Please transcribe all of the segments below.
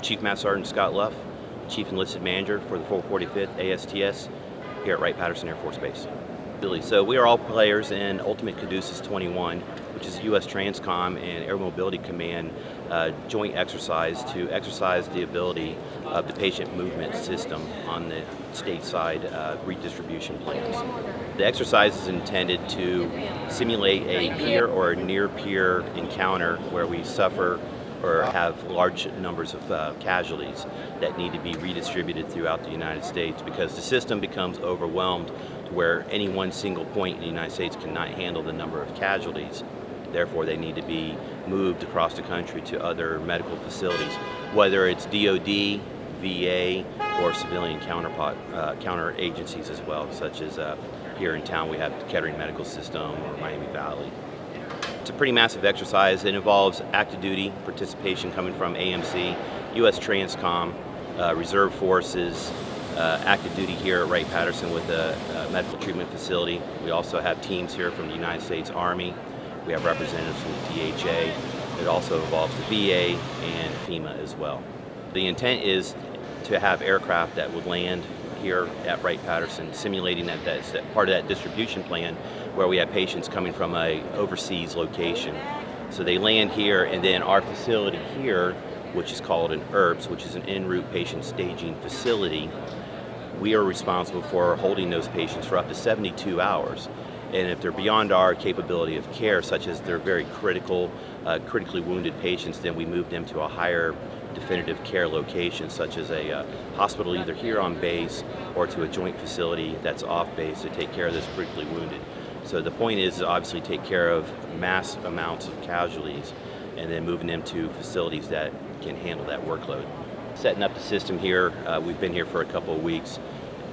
Chief Master Sergeant Scott Luff, Chief Enlisted Manager for the 445th ASTS here at Wright-Patterson Air Force Base. So we are all players in Ultimate Caduceus 21, which is USTRANSCOM and Air Mobility Command joint exercise to exercise the ability of the patient movement system on the stateside redistribution plans. The exercise is intended to simulate a peer or near peer encounter where we suffer or have large numbers of casualties that need to be redistributed throughout the United States, because the system becomes overwhelmed to where any one single point in the United States cannot handle the number of casualties. Therefore, they need to be moved across the country to other medical facilities, whether it's DOD, VA, or civilian counter agencies as well, such as here in town we have the Kettering Medical System or Miami Valley. It's a pretty massive exercise. It involves active duty participation coming from AMC, USTRANSCOM, Reserve Forces, active duty here at Wright-Patterson with a medical treatment facility. We also have teams here from the United States Army. We have representatives from the DHA. It also involves the VA and FEMA as well. The intent is to have aircraft that would land here at Wright-Patterson, simulating that part of that distribution plan where we have patients coming from a overseas location. So they land here, and then our facility here, which is called an ERPS, which is an en route patient staging facility, we are responsible for holding those patients for up to 72 hours. And if they're beyond our capability of care, such as they're very critically wounded patients, then we move them to a higher definitive care location, such as a hospital either here on base or to a joint facility that's off base to take care of those critically wounded. So the point is to obviously take care of mass amounts of casualties and then moving them to facilities that can handle that workload. Setting up the system here, we've been here for a couple of weeks.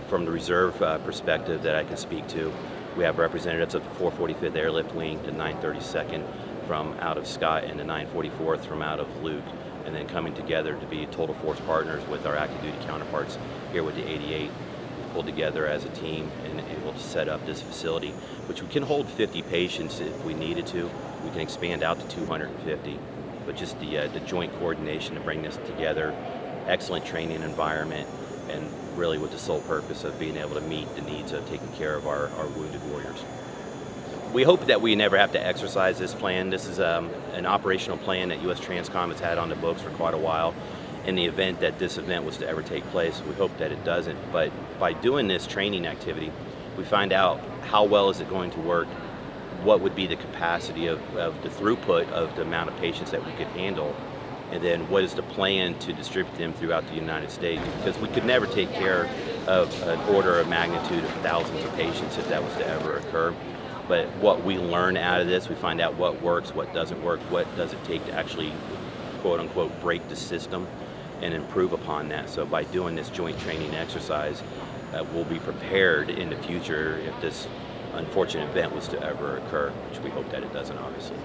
From the reserve perspective that I can speak to, we have representatives of the 445th Airlift Wing, the 932nd from out of Scott, and the 944th from out of Luke, and then coming together to be total force partners with our active duty counterparts here with the 88. We've pulled together as a team and able to set up this facility, which we can hold 50 patients if we needed to. We can expand out to 250, but just the joint coordination to bring this together, excellent training environment, and really with the sole purpose of being able to meet the needs of taking care of our wounded warriors. We hope that we never have to exercise this plan. This is an operational plan that USTRANSCOM has had on the books for quite a while. In the event that this event was to ever take place, we hope that it doesn't. But by doing this training activity, we find out how well is it going to work, what would be the capacity of the throughput of the amount of patients that we could handle, and then what is the plan to distribute them throughout the United States, because we could never take care of an order of magnitude of thousands of patients if that was to ever occur. But what we learn out of this, we find out what works, what doesn't work, what does it take to actually, quote unquote, break the system and improve upon that. So by doing this joint training exercise, we'll be prepared in the future if this unfortunate event was to ever occur, which we hope that it doesn't, obviously.